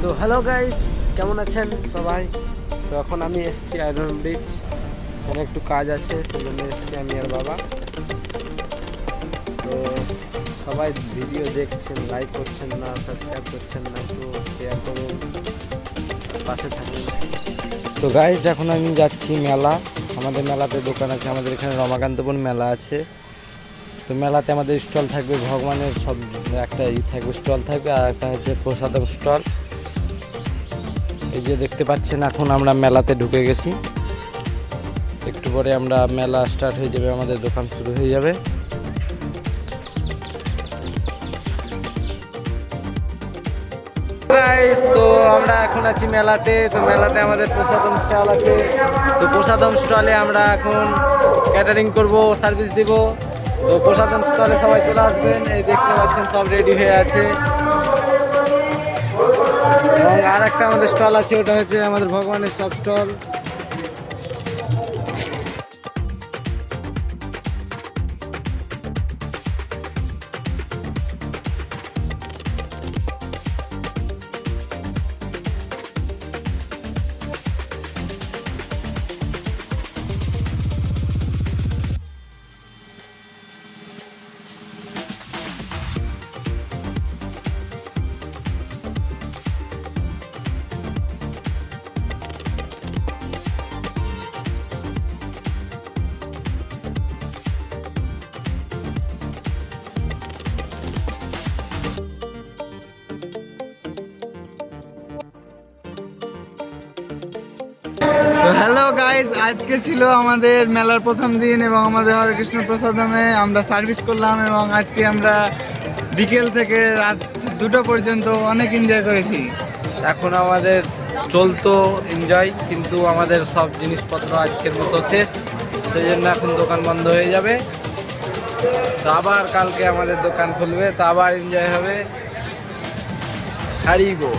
তো hello guys, কেমন আছেন সবাই? তো এখন আমি এসেছি আয়রন ব্রিজ, এখানে একটু কাজ আছে, সেই জন্য এসেছি আমি আর বাবা। তো সবাই ভিডিও দেখছেন, লাইক করছেন না, সাবস্ক্রাইব করছেন না, একটু শেয়ার করুন, পাশে থাকুন। তো গাইস, এখন আমি যাচ্ছি মেলা। আমাদের মেলাতে দোকান আছে, আমাদের এখানে রমাকান্তপুর মেলা আছে। তো মেলাতে আমাদের স্টল থাকবে, ভগবানের সব একটা থাকবে, স্টল থাকবে, আর একটা হচ্ছে প্রসাদম স্টল। এই যে দেখতে পাচ্ছেন, এখন আমরা মেলাতে ঢুকে গেছি। একটু পরে আমরা মেলা স্টার্ট হয়ে যাবে, আমাদের দোকান শুরু হয়ে যাবে। তো আমরা এখন আছি মেলাতে। তো মেলাতে আমাদের প্রসাদম স্টল আছে। তো প্রসাদম স্টলে আমরা এখন ক্যাটারিং করব, সার্ভিস দিব। তো প্রসাদম স্টলে সবাই চলে আসবেন। এই দেখতে পাচ্ছেন সব রেডি হয়ে আছে। এবং আর একটা আমাদের স্টল আছে, ওটা হচ্ছে আমাদের ভগবানের সব স্টল। তো হ্যালো গাইস, আজকে ছিল আমাদের মেলার প্রথম দিন এবং আমাদের হরে কৃষ্ণ প্রসাদমে আমরা সার্ভিস করলাম এবং আজকে আমরা বিকেল থেকে রাত 2টা পর্যন্ত অনেক এনজয় করেছি। এখন আমাদের চলতো এনজয়, কিন্তু আমাদের সব জিনিসপত্র আজকের মতো শেষ, সেই জন্য এখন দোকান বন্ধ হয়ে যাবে। তো আবার কালকে আমাদের দোকান খুলবে, তো আবার এনজয় হবে। হারিয়ে গো।